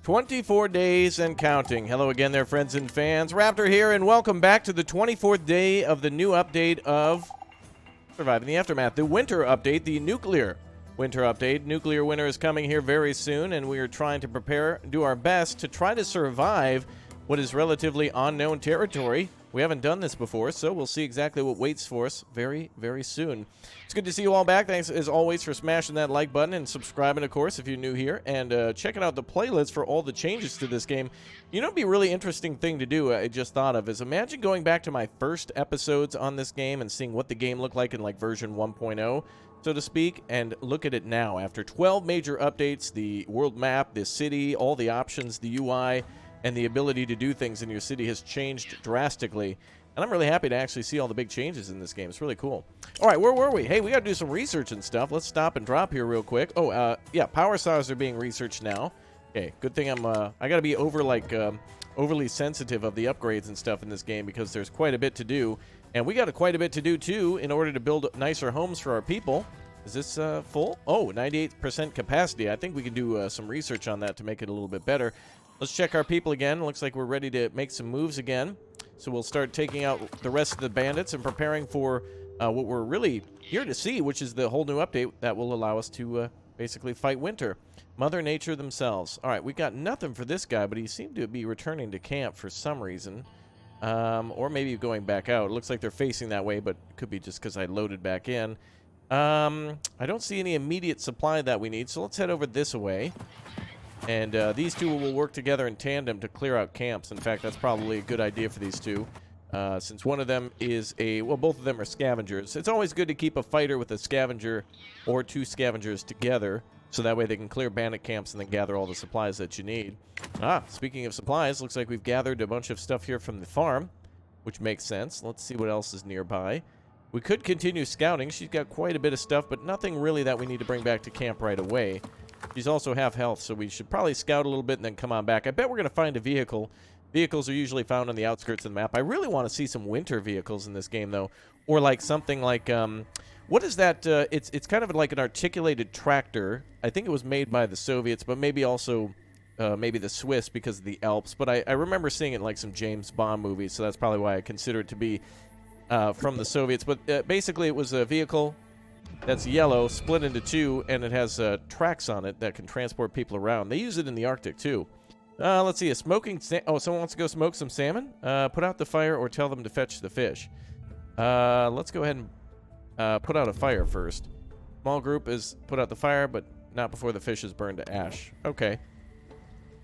24 days and counting. Hello again there, friends and fans. Raptor here, and welcome back to the 24th day of the new update of Surviving the Aftermath. The winter update, the nuclear winter update. Nuclear winter is coming here very soon, and we are trying to prepare, do our best to try to survive what is relatively unknown territory. We haven't done this before, so we'll see exactly what waits for us very, very soon. It's good to see you all back. Thanks, as always, for smashing that like button and subscribing, of course, if you're new here, and checking out the playlist for all the changes to this game. You know, it'd be a really interesting thing to do, I just thought of, is imagine going back to my first episodes on this game and seeing what the game looked like in, like, version 1.0, so to speak, and look at it now. After 12 major updates, the world map, the city, all the options, the UI, and the ability to do things in your city has changed drastically. And I'm really happy to actually see all the big changes in this game. It's really cool. All right, where were we? Hey, we got to do some research and stuff. Let's stop and drop here real quick. Oh, yeah, power saws are being researched now. Okay, good thing I got to be overly sensitive of the upgrades and stuff in this game because there's quite a bit to do. And we got quite a bit to do, too, in order to build nicer homes for our people. Is this full? Oh, 98% capacity. I think we can do some research on that to make it a little bit better. Let's check our people again. Looks like we're ready to make some moves again. So we'll start taking out the rest of the bandits and preparing for what we're really here to see, which is the whole new update that will allow us to basically fight winter. Mother Nature themselves. All right, we got nothing for this guy, but he seemed to be returning to camp for some reason. Or maybe going back out. It looks like they're facing that way, but it could be just because I loaded back in. I don't see any immediate supply that we need, so let's head over this way. And these two will work together in tandem to clear out camps. In fact, that's probably a good idea for these two. Since one of them is both of them are scavengers. It's always good to keep a fighter with a scavenger or two scavengers together, so that way they can clear bandit camps and then gather all the supplies that you need. Speaking of supplies, looks like we've gathered a bunch of stuff here from the farm, which makes sense. Let's see what else is nearby. We could continue scouting. She's got quite a bit of stuff, but nothing really that we need to bring back to camp right away. She's also half health, so we should probably scout a little bit and then come on back. I bet we're going to find a vehicle. Vehicles are usually found on the outskirts of the map. I really want to see some winter vehicles in this game, though. Or like something like, what is that? It's kind of like an articulated tractor. I think it was made by the Soviets, but maybe also maybe the Swiss because of the Alps. But I remember seeing it in like some James Bond movies, so that's probably why I consider it to be from the Soviets. But basically it was a vehicle that's yellow, split into two, and it has tracks on it that can transport people around. They use it in the Arctic, too. Let's see, someone wants to go smoke some salmon? Put out the fire or tell them to fetch the fish. Let's go ahead and put out a fire first. Small group is put out the fire, but not before the fish is burned to ash. Okay.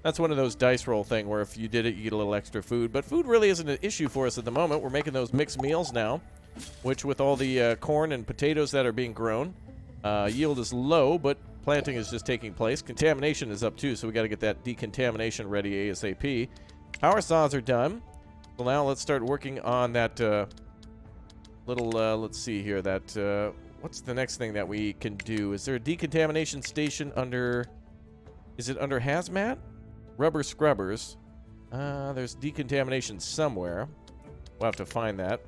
That's one of those dice roll thing where if you did it, you get a little extra food. But food really isn't an issue for us at the moment. We're making those mixed meals now, which with all the corn and potatoes that are being grown, yield is low, but planting is just taking place. Contamination is up too, so we got to get that decontamination ready ASAP. Power saws are done. So now let's start working on that little, let's see here, that, what's the next thing that we can do? Is there a decontamination station under, is it under hazmat? Rubber scrubbers. There's decontamination somewhere. We'll have to find that.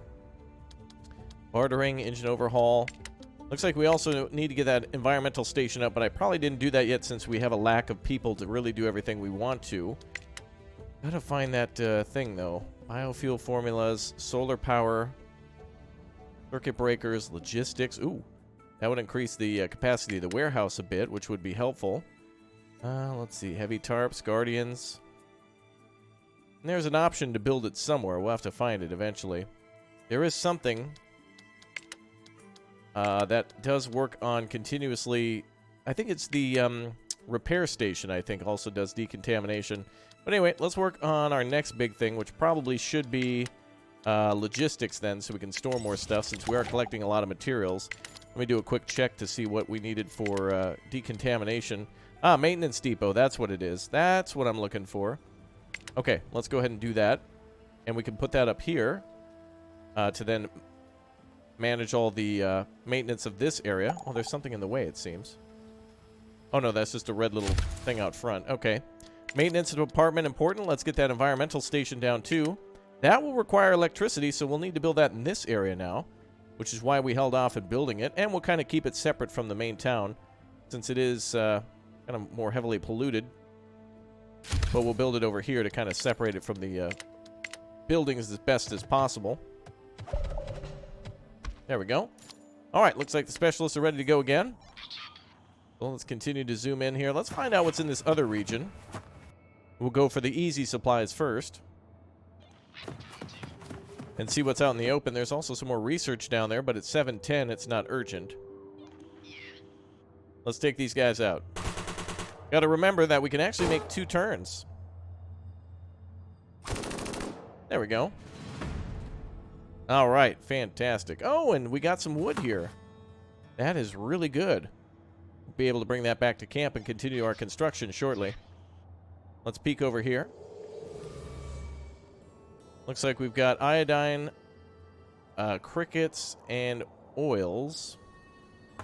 Bartering, engine overhaul. Looks like we also need to get that environmental station up, but I probably didn't do that yet since we have a lack of people to really do everything we want to. Gotta find that thing, though. Biofuel formulas, solar power, circuit breakers, logistics. Ooh, that would increase the capacity of the warehouse a bit, which would be helpful. Let's see. Heavy tarps, guardians. And there's an option to build it somewhere. We'll have to find it eventually. There is something that does work on continuously. I think it's the repair station, I think, also does decontamination. But anyway, let's work on our next big thing, which probably should be logistics then, so we can store more stuff since we are collecting a lot of materials. Let me do a quick check to see what we needed for decontamination. Maintenance depot, that's what it is. That's what I'm looking for. Okay, let's go ahead and do that. And we can put that up here to then manage all the maintenance of this area. Oh, there's something in the way, it seems. Oh, no, that's just a red little thing out front. Okay. Maintenance department important. Let's get that environmental station down, too. That will require electricity, so we'll need to build that in this area now, which is why we held off at building it. And we'll kind of keep it separate from the main town, since it is kind of more heavily polluted. but we'll build it over here to kind of separate it from the buildings as best as possible. There we go. All right, looks like the specialists are ready to go again. Well, let's continue to zoom in here. Let's find out what's in this other region. We'll go for the easy supplies first and see what's out in the open. There's also some more research down there, but it's 7:10. It's not urgent. Let's take these guys out. Got to remember that we can actually make 2 turns. There we go. All right, fantastic. Oh, and we got some wood here. That is really good. We'll be able to bring that back to camp and continue our construction shortly. Let's peek over here. Looks like we've got iodine, crickets, and oils.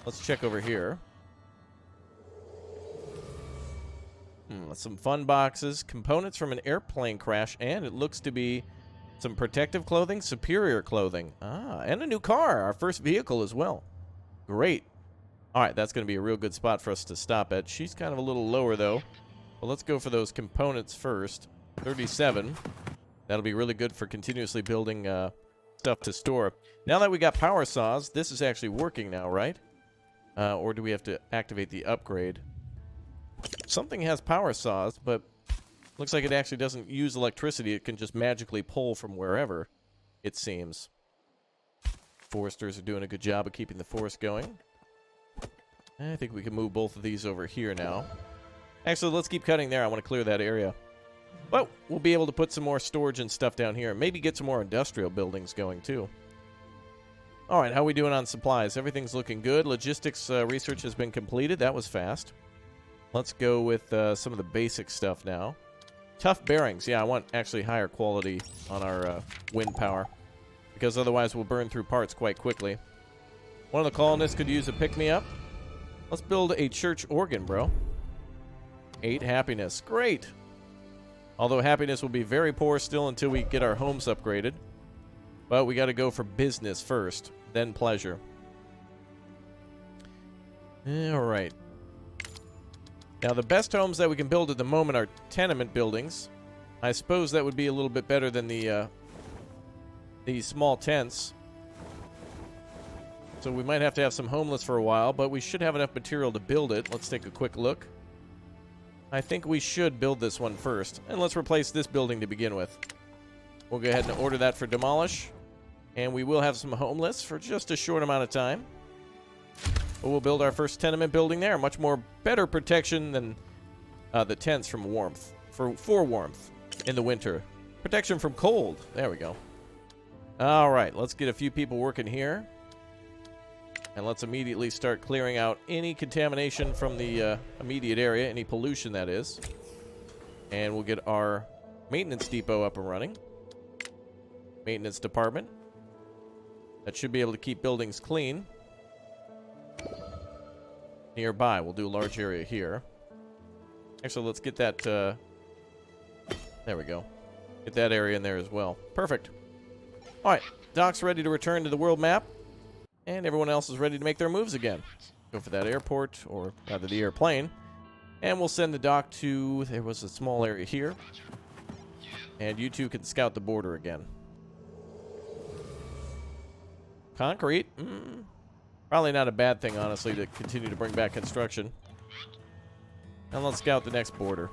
Let's check over here. Some fun boxes, components from an airplane crash, and it looks to be some protective clothing, superior clothing. And a new car, our first vehicle as well. Great. All right, that's going to be a real good spot for us to stop at. She's kind of a little lower, though. Well, let's go for those components first. 37. That'll be really good for continuously building stuff to store. Now that we got power saws, this is actually working now, right? Or do we have to activate the upgrade? Something has power saws, but looks like it actually doesn't use electricity. It can just magically pull from wherever, it seems. Foresters are doing a good job of keeping the forest going. I think we can move both of these over here now. Actually, let's keep cutting there. I want to clear that area. But we'll be able to put some more storage and stuff down here. Maybe get some more industrial buildings going, too. All right, how are we doing on supplies? Everything's looking good. Logistics research has been completed. That was fast. Let's go with some of the basic stuff now. Tough bearings. Yeah, I want actually higher quality on our wind power, because otherwise we'll burn through parts quite quickly. One of the colonists could use a pick-me-up. Let's build a church organ, bro. 8 happiness. Great. Although happiness will be very poor still until we get our homes upgraded. But we got to go for business first, then pleasure. All right. Now, the best homes that we can build at the moment are tenement buildings. I suppose that would be a little bit better than the small tents. So we might have to have some homeless for a while, but we should have enough material to build it. Let's take a quick look. I think we should build this one first. And let's replace this building to begin with. We'll go ahead and order that for demolish. And we will have some homeless for just a short amount of time. But we'll build our first tenement building there. Much more better protection than the tents from warmth. For warmth in the winter. Protection from cold. There we go. All right, let's get a few people working here. And let's immediately start clearing out any contamination from the immediate area, any pollution that is. And we'll get our maintenance depot up and running. Maintenance department. That should be able to keep buildings clean. Nearby, we'll do a large area here. Actually, let's get that, there we go. Get that area in there as well. Perfect. All right, Doc's ready to return to the world map. And everyone else is ready to make their moves again. Go for that airport, or rather the airplane. And we'll send the Doc to, there was a small area here. And you two can scout the border again. Concrete? Probably not a bad thing, honestly, to continue to bring back construction. And let's scout the next border.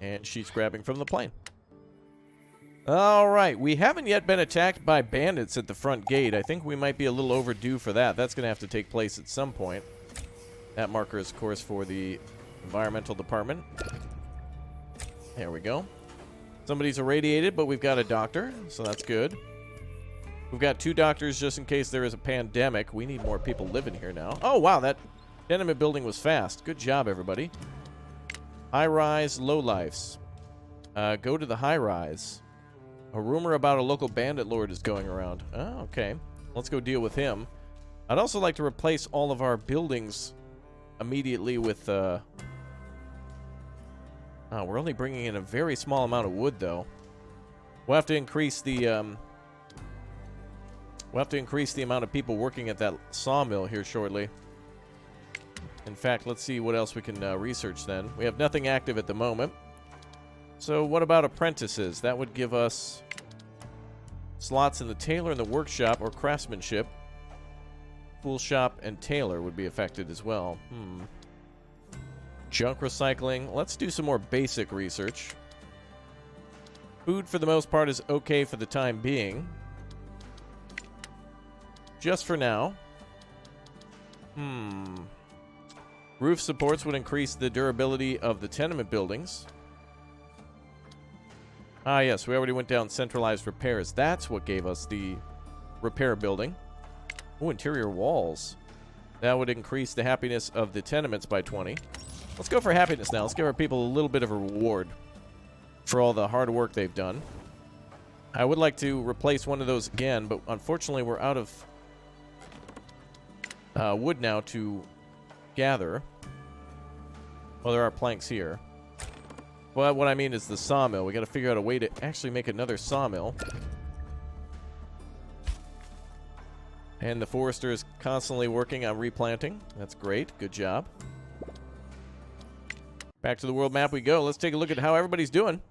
And she's grabbing from the plane. All right, we haven't yet been attacked by bandits at the front gate. I think we might be a little overdue for that. That's going to have to take place at some point. That marker is, of course, for the environmental department. There we go. Somebody's irradiated, but we've got a doctor, so that's good. We've got 2 doctors just in case there is a pandemic. We need more people living here now. Oh, wow, that tenement building was fast. Good job, everybody. High-rise, low-lifes. Go to the high-rise. A rumor about a local bandit lord is going around. Oh, okay. Let's go deal with him. I'd also like to replace all of our buildings immediately with, we're only bringing in a very small amount of wood, though. We'll have to increase the, amount of people working at that sawmill here shortly. In fact, let's see what else we can research then. We have nothing active at the moment. So what about apprentices? That would give us slots in the tailor and the workshop or craftsmanship. Tool shop and tailor would be affected as well. Junk recycling. Let's do some more basic research. Food, for the most part, is okay for the time being. Just for now. Roof supports would increase the durability of the tenement buildings. Ah, yes, we already went down centralized repairs. That's what gave us the repair building. Oh, interior walls. That would increase the happiness of the tenements by 20. Let's go for happiness now. Let's give our people a little bit of a reward for all the hard work they've done. I would like to replace one of those again, but unfortunately we're out of wood now to gather. Well, there are planks here. Well, what I mean is the sawmill. We got to figure out a way to actually make another sawmill. And the forester is constantly working on replanting. That's great. Good job. Back to the world map we go. Let's take a look at how everybody's doing.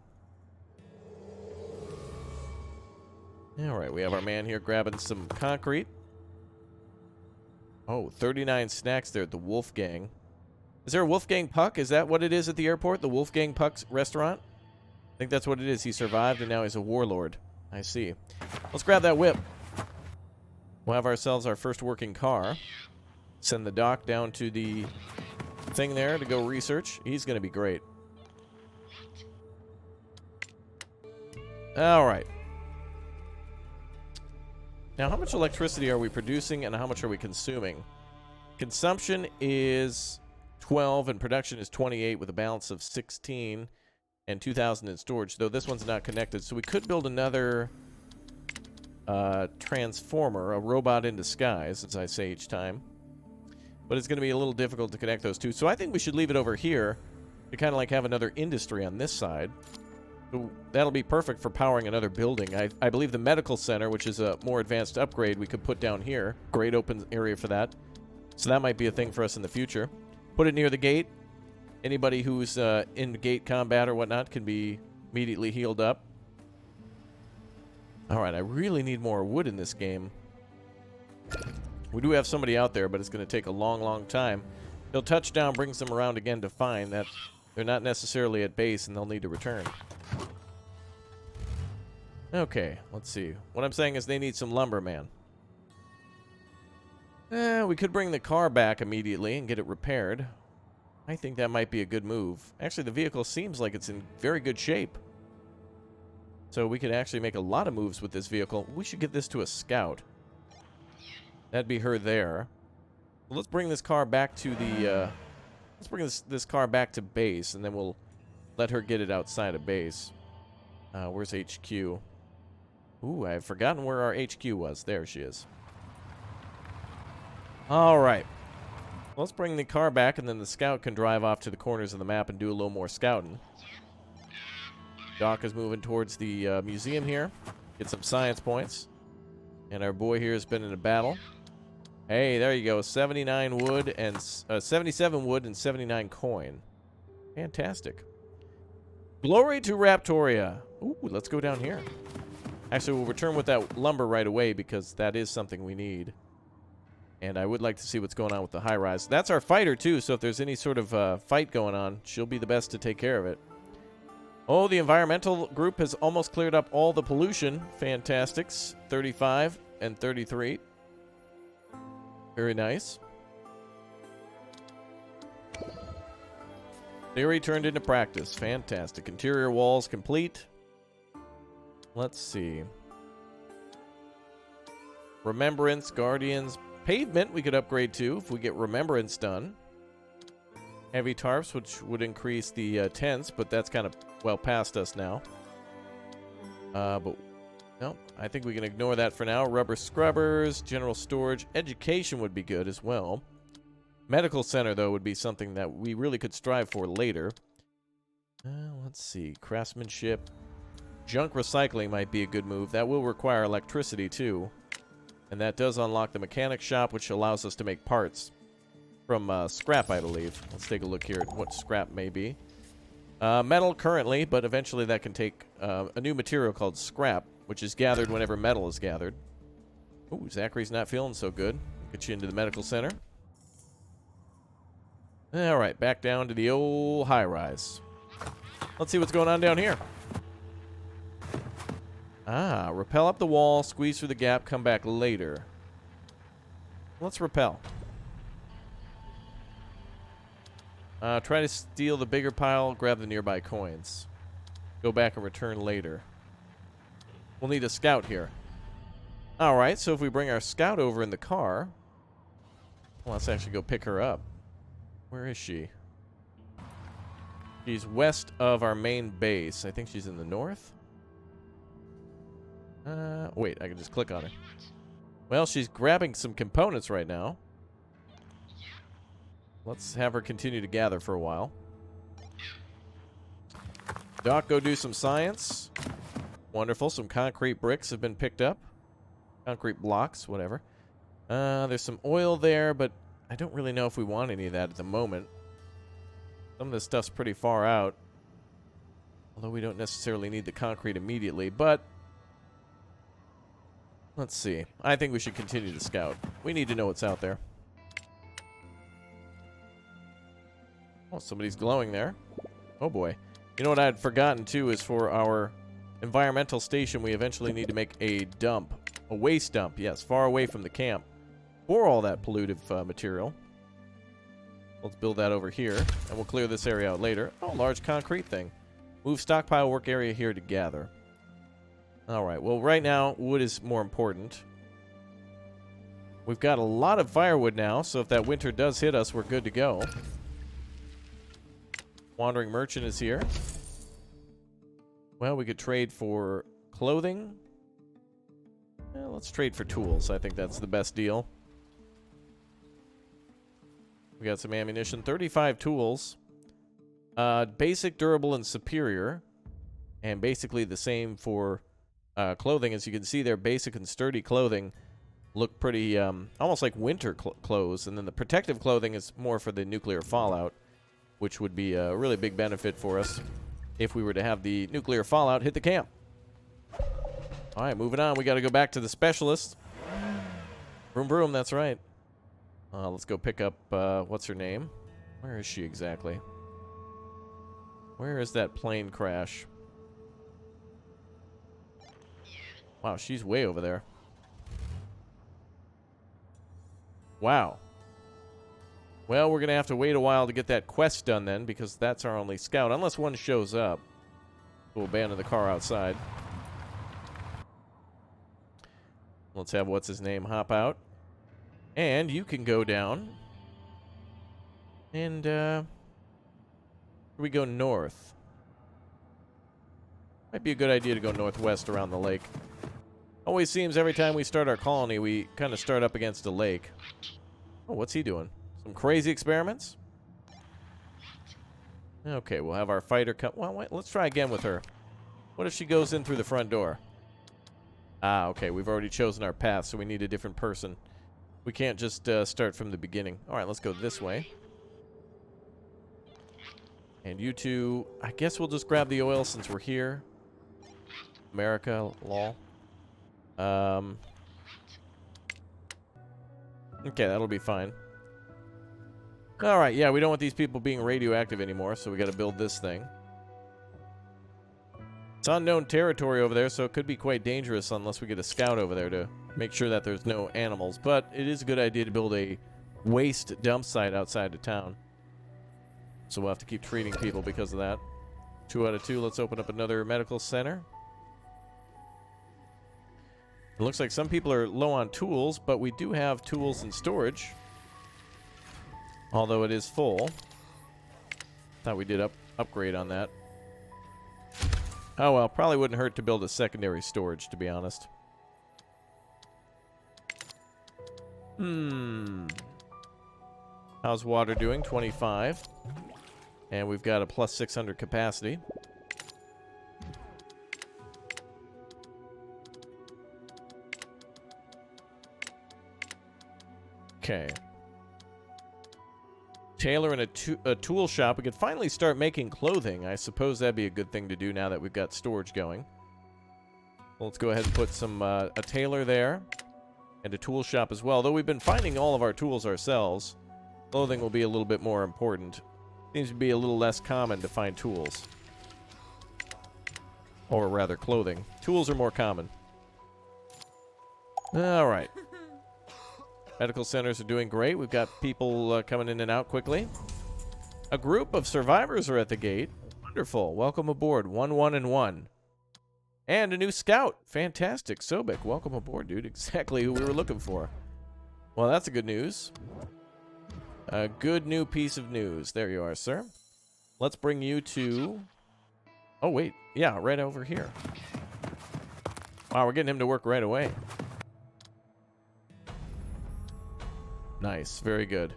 Alright, we have our man here grabbing some concrete. Oh, 39 snacks there at the Wolfgang. Is there a Wolfgang Puck? Is that what it is at the airport? The Wolfgang Puck's restaurant? I think that's what it is. He survived and now he's a warlord. I see. Let's grab that whip. We'll have ourselves our first working car. Send the doc down to the thing there to go research. He's going to be great. Alright. Now, how much electricity are we producing and how much are we consuming? Consumption is 12 and production is 28 with a balance of 16 and 2,000 in storage, though this one's not connected. So we could build another transformer, a robot in disguise, as I say each time. But it's going to be a little difficult to connect those two. So I think we should leave it over here to kind of like have another industry on this side. So that'll be perfect for powering another building. I believe the medical center, which is a more advanced upgrade, we could put down here. Great open area for that. So that might be a thing for us in the future. Put it near the gate. Anybody who's in gate combat or whatnot can be immediately healed up. Alright, I really need more wood in this game. We do have somebody out there, but it's going to take a long, long time. He'll touch down, brings them around again to find that they're not necessarily at base and they'll need to return. Okay, let's see. What I'm saying is they need some lumber, man. We could bring the car back immediately and get it repaired. I think that might be a good move. Actually, the vehicle seems like it's in very good shape. So we could actually make a lot of moves with this vehicle. We should get this to a scout. That'd be her there. Well, let's bring this car back to the... let's bring this car back to base, and then we'll let her get it outside of base. Where's HQ? Ooh, I've forgotten where our HQ was. There she is. Alright. Let's bring the car back, and then the scout can drive off to the corners of the map and do a little more scouting. Doc is moving towards the museum here. Get some science points. And our boy here has been in a battle. Hey, there you go. 79 wood and 77 wood and 79 coin. Fantastic. Glory to Raptoria. Ooh, let's go down here. Actually, we'll return with that lumber right away because that is something we need. And I would like to see what's going on with the high-rise. That's our fighter, too, so if there's any sort of fight going on, she'll be the best to take care of it. Oh, the environmental group has almost cleared up all the pollution. Fantastics. 35 and 33. Very nice. Theory turned into practice. Fantastic. Interior walls complete. Let's see. Remembrance, Guardians, Pavement we could upgrade to if we get Remembrance done. Heavy tarps, which would increase the tents, but that's kind of well past us now. But no, I think we can ignore that for now. Rubber scrubbers, general storage, education would be good as well. Medical center, though, would be something that we really could strive for later. Let's see. Craftsmanship. Junk recycling might be a good move. That will require electricity, too. And that does unlock the mechanic shop, which allows us to make parts. from scrap, I believe. Let's take a look here at what scrap may be. Metal currently, but eventually that can take a new material called scrap, which is gathered whenever metal is gathered. Ooh, Zachary's not feeling so good. Get you into the medical center. All right, back down to the old high-rise. Let's see what's going on down here. Ah, rappel up the wall, squeeze through the gap, come back later. Let's rappel. Try to steal the bigger pile, grab the nearby coins. Go back and return later. We'll need a scout here. Alright, so if we bring our scout over in the car... Well, let's actually go pick her up. Where is she? She's west of our main base. I think she's in the north. Wait, I can just click on her. Well, she's grabbing some components right now. Let's have her continue to gather for a while. Doc, go do some science. Wonderful. Some concrete bricks have been picked up. Concrete blocks, whatever. There's some oil there, but I don't really know if we want any of that at the moment. Some of this stuff's pretty far out. Although we don't necessarily need the concrete immediately, but... Let's see. I think we should continue to scout. We need to know what's out there. Oh, somebody's glowing there. Oh boy. You know what I had forgotten too is for our environmental station we eventually need to make a dump. A waste dump, yes, far away from the camp. For all that pollutive material. Let's build that over here, and we'll clear this area out later. Oh, large concrete thing. Move stockpile work area here to gather. Alright, well right now, wood is more important. We've got a lot of firewood now, so if that winter does hit us, we're good to go. Wandering merchant is here. Well, we could trade for clothing. Well, let's trade for tools. I think that's the best deal. We got some ammunition. 35 tools. Basic, durable, and superior. And basically the same for clothing. As you can see there, basic and sturdy clothing look pretty almost like winter clothes. And then the protective clothing is more for the nuclear fallout, which would be a really big benefit for us if we were to have the nuclear fallout hit the camp. All right, moving on. We got to go back to the specialist. Vroom, vroom, that's right. Let's go pick up, what's her name? Where is she exactly? Where is that plane crash? Wow, she's way over there. Wow. Well, we're going to have to wait a while to get that quest done then, because that's our only scout. Unless one shows up. We'll abandon the car outside. Let's have what's-his-name hop out. And you can go down. And, we go north. Might be a good idea to go northwest around the lake. Always seems every time we start our colony, we kind of start up against a lake. Oh, what's he doing? Some crazy experiments? Okay, we'll have our fighter come. Well, wait, let's try again with her. What if she goes in through the front door? Ah, okay, we've already chosen our path, so we need a different person. We can't just start from the beginning. All right, let's go this way. And you two, I guess we'll just grab the oil since we're here. America, lol. Okay, that'll be fine. All right, yeah, we don't want these people being radioactive anymore, so we got to build this thing. It's unknown territory over there, so it could be quite dangerous unless we get a scout over there to make sure that there's no animals. But it is a good idea to build a waste dump site outside of town. So we'll have to keep treating people because of that. 2 out of 2. Let's open up another medical center. It looks like some people are low on tools, but we do have tools in storage. Although it is full. Thought we did upgrade on that. Oh well, probably wouldn't hurt to build a secondary storage, to be honest. How's water doing? 25. And we've got a plus 600 capacity. Okay. tailor and a tool shop. We could finally start making clothing. I suppose that'd be a good thing to do now that we've got storage going. Well, let's go ahead and put some a tailor there and a tool shop as well. Though we've been finding all of our tools ourselves, clothing will be a little bit more important. Seems to be a little less common to find tools. Or rather, clothing. Tools are more common. All right. Medical centers are doing great. We've got people coming in and out quickly. A group of survivors are at the gate. Wonderful. Welcome aboard. 1-1-1. And a new scout. Fantastic. Sobek, welcome aboard, dude. Exactly who we were looking for. Well, that's a good news. A good new piece of news. There you are, sir. Let's bring you to... Oh, wait. Yeah, right over here. Wow, we're getting him to work right away. Nice. Very good.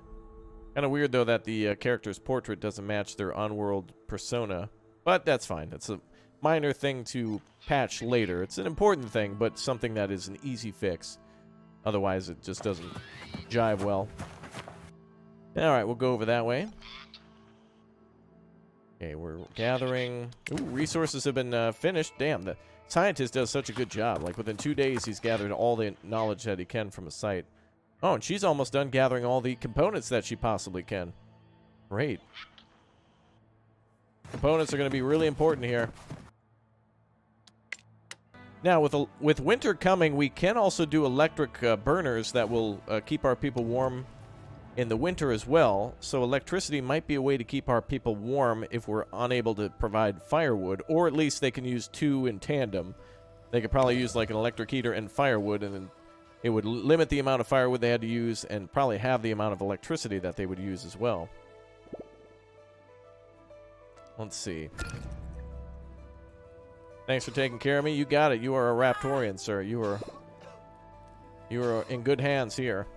Kind of weird, though, that the character's portrait doesn't match their on-world persona. But that's fine. It's a minor thing to patch later. It's an important thing, but something that is an easy fix. Otherwise, it just doesn't jive well. Alright, we'll go over that way. Okay, we're gathering... Ooh, resources have been finished. Damn, the scientist does such a good job. Like, within 2 days, he's gathered all the knowledge that he can from a site. Oh, and she's almost done gathering all the components that she possibly can. Great. Components are going to be really important here. Now, with winter coming, we can also do electric burners that will keep our people warm in the winter as well. So electricity might be a way to keep our people warm if we're unable to provide firewood, or at least they can use two in tandem. They could probably use like an electric heater and firewood, and then it would limit the amount of firewood they had to use and probably have the amount of electricity that they would use as well. Let's see. Thanks for taking care of me. You got it. You are a Raptorian, sir. You are in good hands here.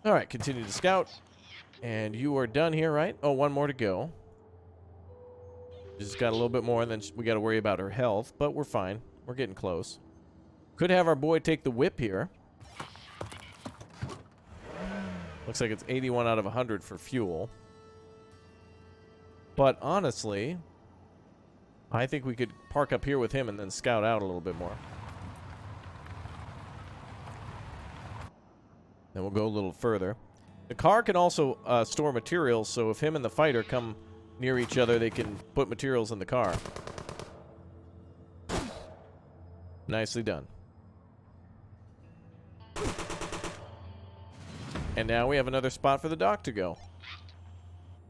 All right, continue to scout. And you are done here, right? Oh, one more to go. Just got a little bit more, and then we got to worry about her health, but we're fine. We're getting close. Could have our boy take the whip here. Looks like it's 81 out of 100 for fuel. But honestly, I think we could park up here with him and then scout out a little bit more. Then we'll go a little further. The car can also store materials, so if him and the fighter come near each other, they can put materials in the car. Nicely done. And now we have another spot for the dock to go.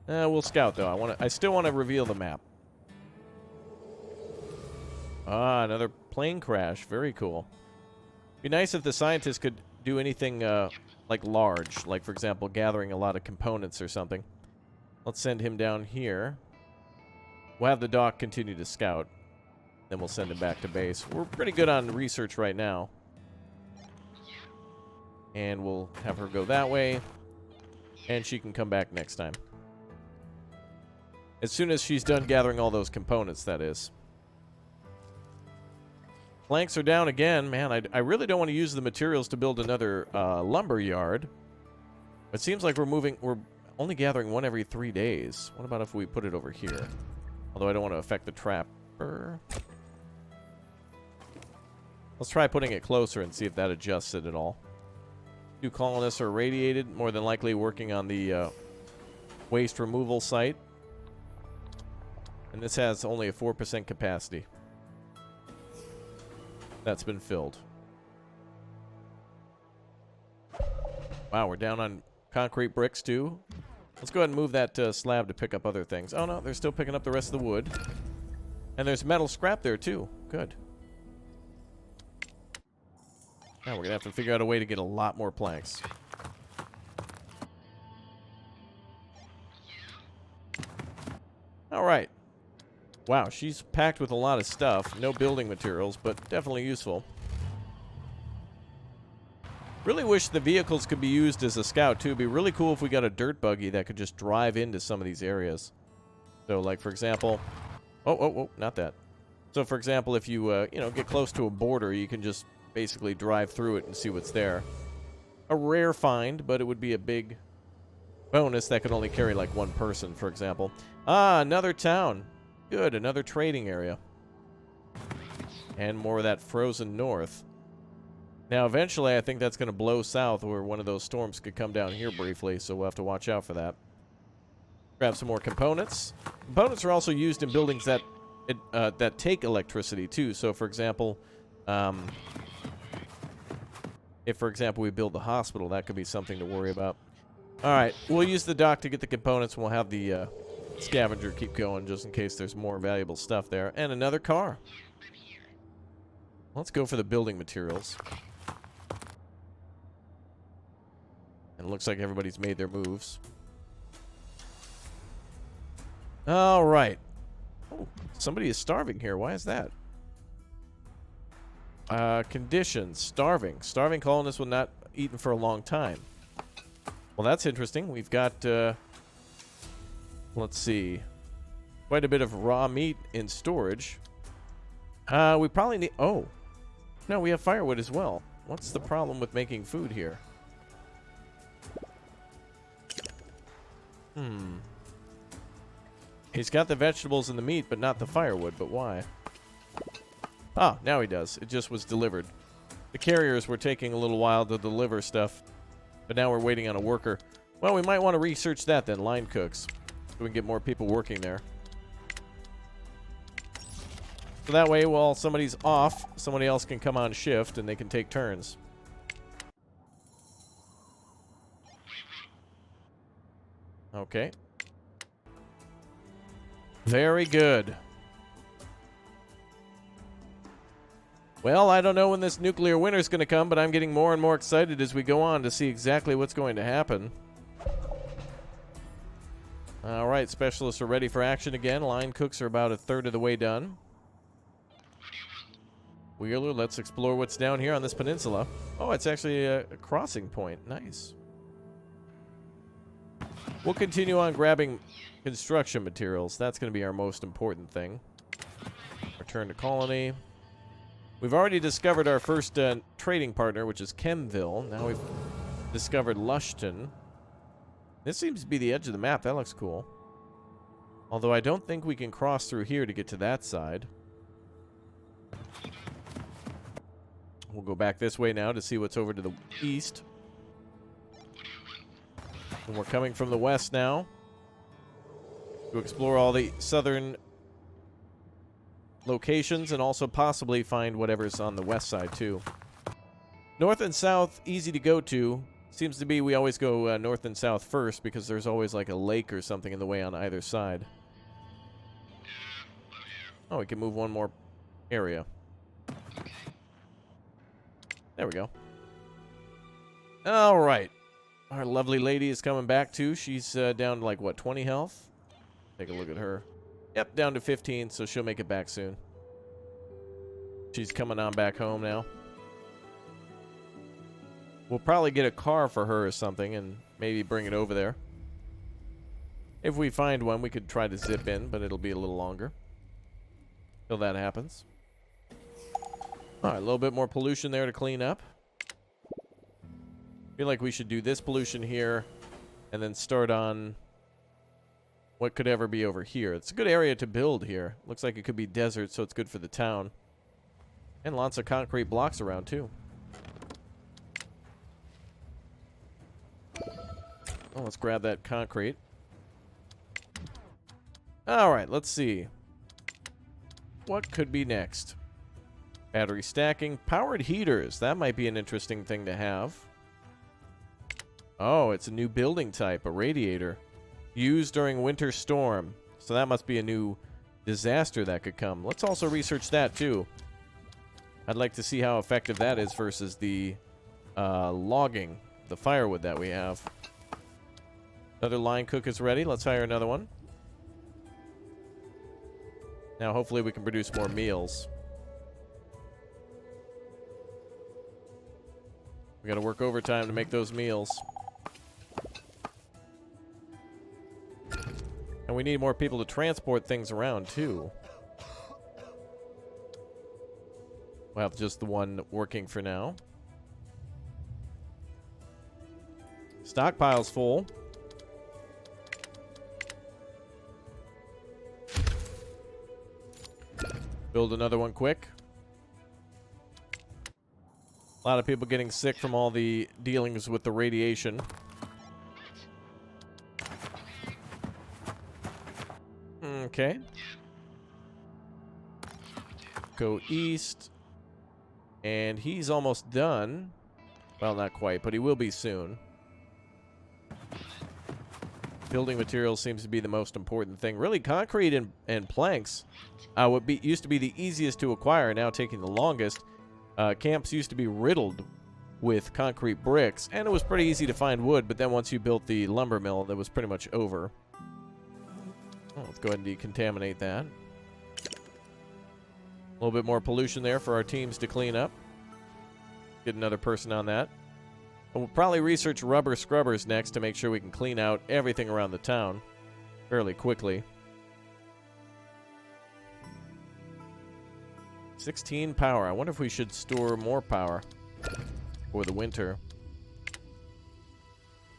We'll scout, though. I still want to reveal the map. Ah, another plane crash. Very cool. Be nice if the scientists could do anything like large. Like, for example, gathering a lot of components or something. Let's send him down here. We'll have the dock continue to scout. Then we'll send him back to base. We're pretty good on research right now. And we'll have her go that way. And she can come back next time. As soon as she's done gathering all those components, that is. Planks are down again. Man, I really don't want to use the materials to build another lumber yard. It seems like we're only gathering one every 3 days. What about if we put it over here? Although I don't want to affect the trapper. Let's try putting it closer and see if that adjusts it at all. 2 colonists are radiated, more than likely working on the waste removal site. And this has only a 4% capacity. That's been filled. Wow, we're down on concrete bricks too. Let's go ahead and move that slab to pick up other things. Oh no, they're still picking up the rest of the wood. And there's metal scrap there too. Good. Now we're going to have to figure out a way to get a lot more planks. All right. Wow, she's packed with a lot of stuff. No building materials, but definitely useful. Really wish the vehicles could be used as a scout, too. It'd be really cool if we got a dirt buggy that could just drive into some of these areas. So, like, for example... Oh, not that. So, for example, if you, you know, get close to a border, you can just basically drive through it and see what's there. a rare find, but it would be a big bonus that could only carry like one person, for example. Ah, another town. Good, another trading area. And more of that frozen north. Now, eventually, I think that's going to blow south, where one of those storms could come down here briefly, so we'll have to watch out for that. Grab some more components. Components are also used in buildings that that take electricity, too. So, for example, if, for example, we build the hospital, that could be something to worry about. All right, we'll use the dock to get the components, and we'll have the scavenger keep going just in case there's more valuable stuff there. And another car. Let's go for the building materials. And it looks like everybody's made their moves. All right. Oh, somebody is starving here. Why is that? Conditions. Starving. Starving colonists will not eaten for a long time. Well, that's interesting. We've got, let's see, quite a bit of raw meat in storage. We probably need... Oh. No, we have firewood as well. What's the problem with making food here? He's got the vegetables and the meat, but not the firewood. But why? Ah, now he does. It just was delivered. The carriers were taking a little while to deliver stuff, but now we're waiting on a worker. Well, we might want to research that then, line cooks, so we can get more people working there. So that way, while somebody's off, somebody else can come on shift and they can take turns. Okay. Very good. Well, I don't know when this nuclear winter's going to come, but I'm getting more and more excited as we go on to see exactly what's going to happen. All right, specialists are ready for action again. Line cooks are about a third of the way done. Wheeler, let's explore what's down here on this peninsula. Oh, it's actually a crossing point. Nice. We'll continue on grabbing construction materials. That's going to be our most important thing. Return to colony. We've already discovered our first trading partner, which is Chemville. Now we've discovered Lushton. This seems to be the edge of the map. That looks cool. Although I don't think we can cross through here to get to that side. We'll go back this way now to see what's over to the east. And we're coming from the west now to explore all the southern locations and also possibly find whatever's on the west side too. North and south, easy to go to. Seems to be we always go north and south first because there's always like a lake or something in the way on either side. Oh, we can move one more area. There we go. All right. Our lovely lady is coming back too. She's down to like, what, 20 health? Take a look at her. Yep, down to 15, so she'll make it back soon. She's coming on back home now. We'll probably get a car for her or something and maybe bring it over there. If we find one, we could try to zip in, but it'll be a little longer till that happens. All right, a little bit more pollution there to clean up. Feel like we should do this pollution here and then start on what could ever be over here. It's a good area to build here. Looks like it could be desert, so it's good for the town. And lots of concrete blocks around, too. Oh, let's grab that concrete. All right, let's see. What could be next? Battery stacking. Powered heaters. That might be an interesting thing to have. Oh, it's a new building type, a radiator. Used during winter storm. So that must be a new disaster that could come. Let's also research that, too. I'd like to see how effective that is versus the logging, the firewood that we have. Another line cook is ready. Let's hire another one. Now, hopefully we can produce more meals. We gotta work overtime to make those meals. And we need more people to transport things around, too. We'll have just the one working for now. Stockpile's full. Build another one quick. A lot of people getting sick from all the dealings with the radiation. Okay. Go east. And he's almost done. Well, not quite, but he will be soon. Building materials seems to be the most important thing. Really, concrete and planks used to be the easiest to acquire, now taking the longest. Camps used to be riddled with concrete bricks, and it was pretty easy to find wood, but then once you built the lumber mill, that was pretty much over. Oh, let's go ahead and decontaminate that. A little bit more pollution there for our teams to clean up. Get another person on that. And we'll probably research rubber scrubbers next to make sure we can clean out everything around the town fairly quickly. 16 power. I wonder if we should store more power for the winter.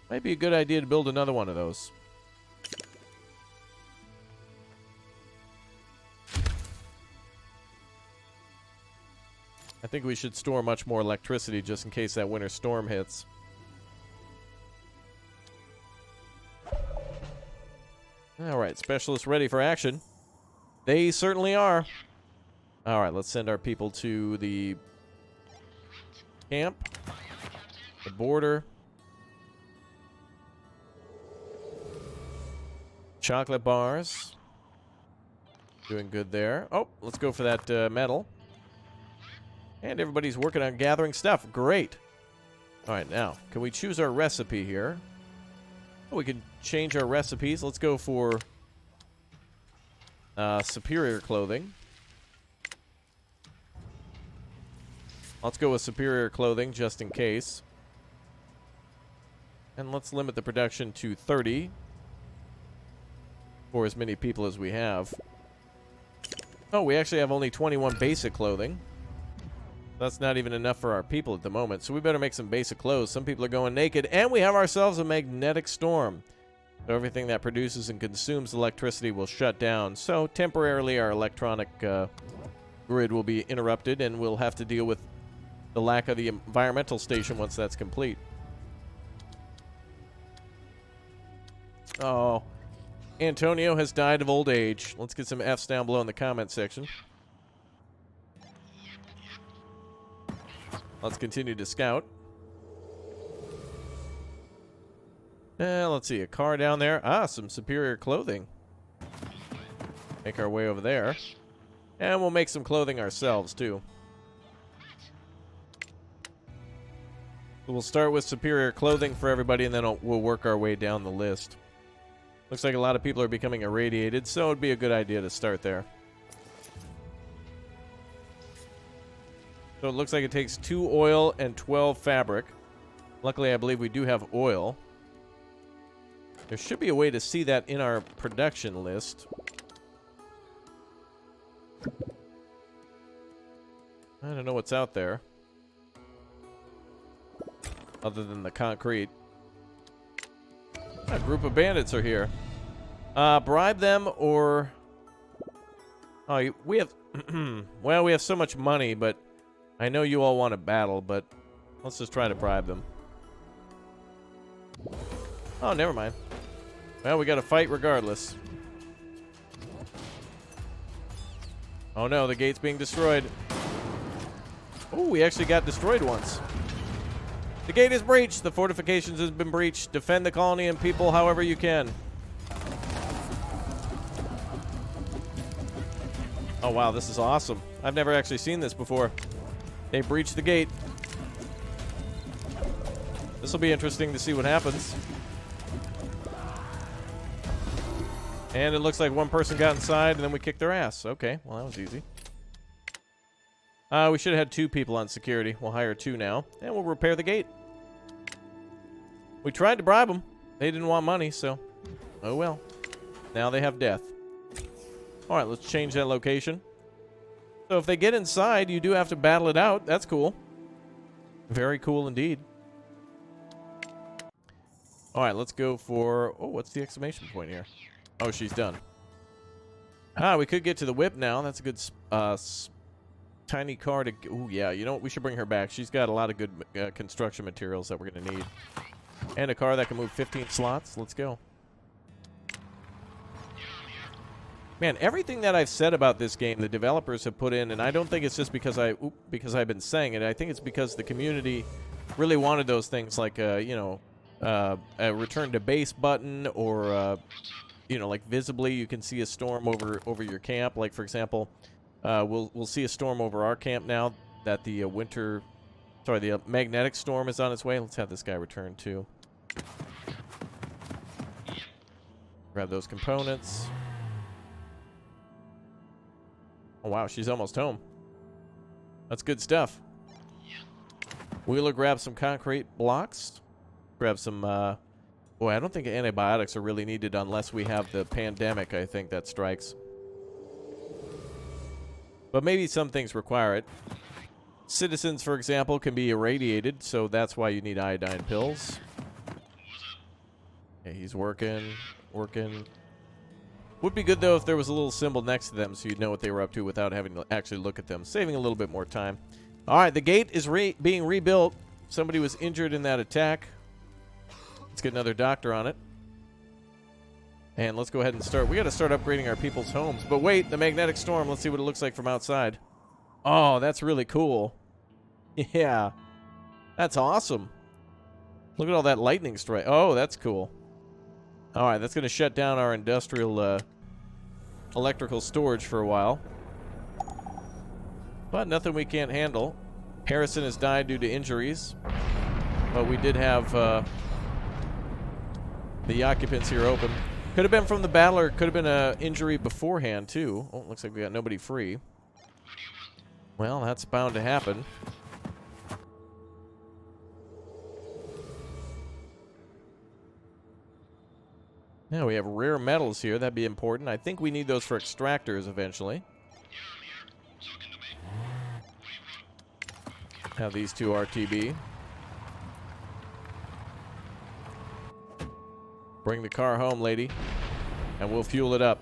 Might be a good idea to build another one of those. I think we should store much more electricity just in case that winter storm hits. Alright, specialists ready for action. They certainly are. Alright, let's send our people to the camp, the border. Chocolate bars. Doing good there. Oh, let's go for that metal. And everybody's working on gathering stuff. Great. All right, now, can we choose our recipe here? Oh, we can change our recipes. Let's go for superior clothing. Let's go with superior clothing just in case. And let's limit the production to 30 for as many people as we have. Oh, we actually have only 21 basic clothing. That's not even enough for our people at the moment, so we better make some basic clothes. Some people are going naked, and we have ourselves a magnetic storm. So everything that produces and consumes electricity will shut down. So temporarily our electronic grid will be interrupted, and we'll have to deal with the lack of the environmental station once that's complete. Oh, Antonio has died of old age. Let's get some F's down below in the comment section. Let's continue to scout. Let's see, a car down there. Ah, some superior clothing. Make our way over there. And we'll make some clothing ourselves, too. So we'll start with superior clothing for everybody, and then we'll work our way down the list. Looks like a lot of people are becoming irradiated, so it'd be a good idea to start there. So it looks like it takes 2 oil and 12 fabric. Luckily, I believe we do have oil. There should be a way to see that in our production list. I don't know what's out there. Other than the concrete. A group of bandits are here. Bribe them or... Oh, we have... well, we have so much money, but... I know you all want to battle, but let's just try to bribe them. Oh, never mind. Well, we got to fight regardless. Oh no, the gate's being destroyed. Oh, we actually got destroyed once. The gate is breached. The fortifications has been breached. Defend the colony and people however you can. Oh wow, this is awesome. I've never actually seen this before. They breached the gate. This will be interesting to see what happens. And it looks like one person got inside and then we kicked their ass. Okay, well that was easy. We should have had 2 people on security. We'll hire 2 now. And we'll repair the gate. We tried to bribe them. They didn't want money, so... oh well. Now they have death. Alright, let's change that location. So if they get inside, you do have to battle it out. That's cool. Very cool indeed. All right, let's go for... Oh, what's the exclamation point here? Oh, she's done. Ah, we could get to the whip now. That's a good tiny car to... Oh, yeah, you know what? We should bring her back. She's got a lot of good construction materials that we're going to need. And a car that can move 15 slots. Let's go. Man, everything that I've said about this game, the developers have put in, and I don't think it's just because I've been saying it. I think it's because the community really wanted those things like, you know, a return to base button, or, you know, like visibly you can see a storm over your camp. Like, for example, we'll see a storm over our camp now that the the magnetic storm is on its way. Let's have this guy return too. Grab those components. Oh, wow, she's almost home. That's good stuff. Wheeler grab some concrete blocks. Grab some, boy, I don't think antibiotics are really needed unless we have the pandemic, I think, that strikes. But maybe some things require it. Citizens, for example, can be irradiated, so that's why you need iodine pills. Okay, he's working. Would be good, though, if there was a little symbol next to them so you'd know what they were up to without having to actually look at them, saving a little bit more time. All right, the gate is being rebuilt. Somebody was injured in that attack. Let's get another doctor on it. And let's go ahead and start. We got to start upgrading our people's homes. But wait, the magnetic storm. Let's see what it looks like from outside. Oh, that's really cool. Yeah, that's awesome. Look at all that lightning strike. Oh, that's cool. All right, that's going to shut down our industrial electrical storage for a while. But nothing we can't handle. Harrison has died due to injuries. But we did have the occupants here open. Could have been from the battle, or could have been an injury beforehand, too. Oh, looks like we got nobody free. Well, that's bound to happen. Now we have rare metals here. That'd be important. I think we need those for extractors eventually. Have these two RTB. Bring the car home, lady, and we'll fuel it up.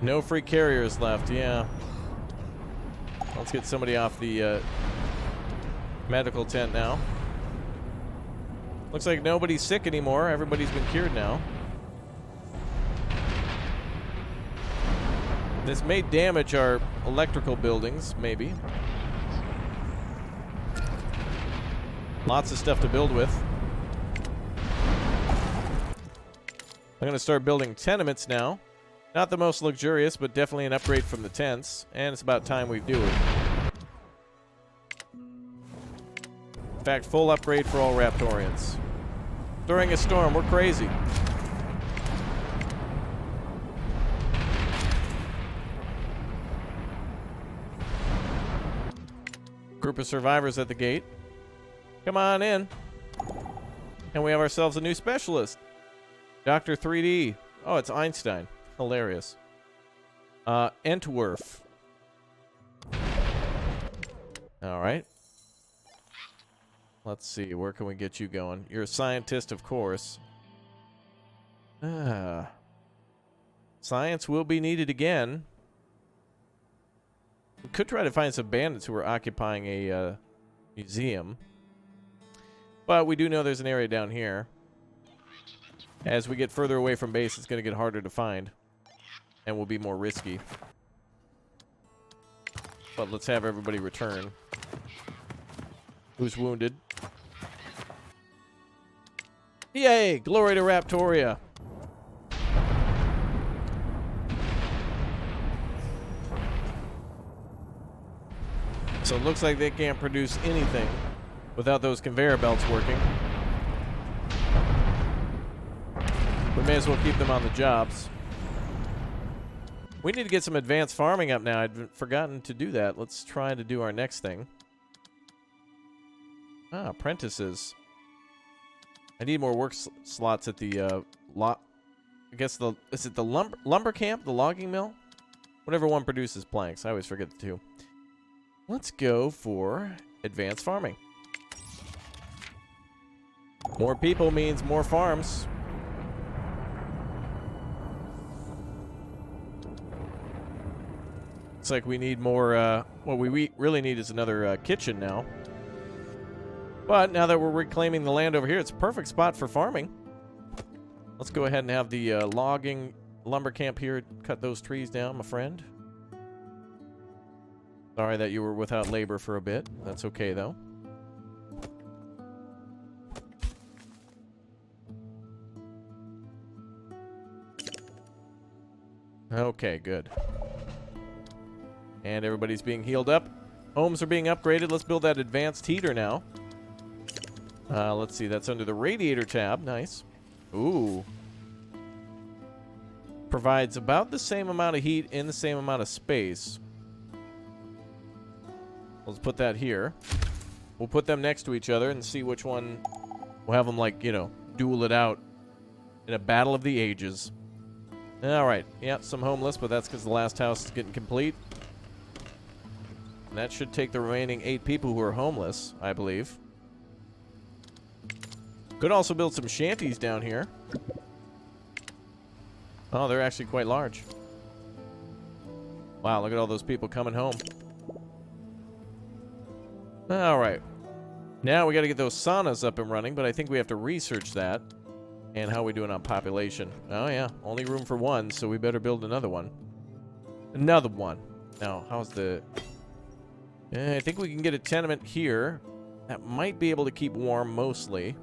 No free carriers left, yeah. Let's get somebody off the medical tent now. Looks like nobody's sick anymore. Everybody's been cured now. This may damage our electrical buildings, maybe. Lots of stuff to build with. I'm going to start building tenements now. Not the most luxurious, but definitely an upgrade from the tents. And it's about time we do it. In fact, full upgrade for all Raptorians. During a storm, we're crazy. Group of survivors at the gate. Come on in. And we have ourselves a new specialist. Dr. 3D. Oh, it's Einstein. Hilarious. Entwerf. All right. Let's see. Where can we get you going? You're a scientist, of course. Science will be needed again. We could try to find some bandits who are occupying a museum. But we do know there's an area down here. As we get further away from base, it's going to get harder to find. And will be more risky. But let's have everybody return. Who's wounded? Yay! Glory to Raptoria! So it looks like they can't produce anything without those conveyor belts working. We may as well keep them on the jobs. We need to get some advanced farming up now. I'd forgotten to do that. Let's try to do our next thing. Ah, apprentices. I need more work slots at the lot. I guess is it the lumber camp, the logging mill? Whatever one produces planks. I always forget the two. Let's go for advanced farming. More people means more farms. Looks like we need more, what we really need is another kitchen now. But now that we're reclaiming the land over here, it's a perfect spot for farming. Let's go ahead and have the logging lumber camp here. Cut those trees down, my friend. Sorry that you were without labor for a bit. That's okay, though. Okay, good. And everybody's being healed up. Homes are being upgraded. Let's build that advanced heater now. Let's see. That's under the radiator tab. Nice. Ooh. Provides about the same amount of heat in the same amount of space. Let's put that here. We'll put them next to each other and see which one. We'll have them, like, you know, duel it out in a battle of the ages. All right. Yeah, some homeless, but that's because the last house is getting complete. And that should take the remaining 8 people who are homeless, I believe. Could also build some shanties down here. Oh, they're actually quite large. Wow, look at all those people coming home. All right. Now we got to get those saunas up and running, but I think we have to research that. And how are we doing on population? Oh, yeah. Only room for 1, so we better build another one. Another one. Now, how's the... I think we can get a tenement here. That might be able to keep warm mostly.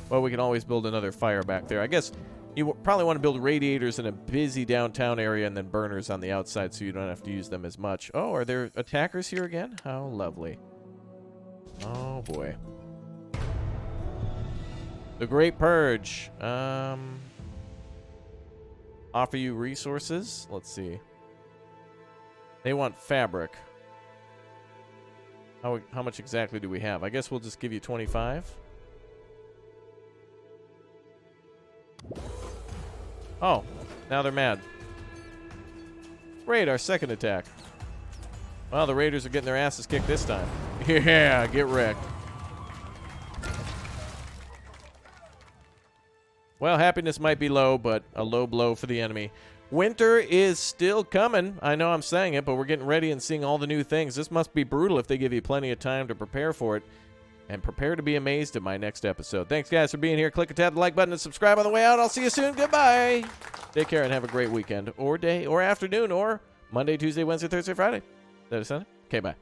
Well, we can always build another fire back there. I guess you probably want to build radiators in a busy downtown area and then burners on the outside so you don't have to use them as much. Oh, are there attackers here again? How lovely. Oh, boy. The Great Purge. Offer you resources. Let's see. They want fabric. How much exactly do we have? I guess we'll just give you 25. Oh, now they're mad. Great, our second attack. Well, the Raiders are getting their asses kicked this time. Yeah, get wrecked. Well, happiness might be low, but a low blow for the enemy. Winter is still coming. I know I'm saying it, but we're getting ready and seeing all the new things. This must be brutal if they give you plenty of time to prepare for it. And prepare to be amazed at my next episode. Thanks, guys, for being here. Click or tap the like button and subscribe on the way out. I'll see you soon. Goodbye. Take care and have a great weekend or day or afternoon or Monday, Tuesday, Wednesday, Thursday, Friday. Is that a Sunday? Okay, bye.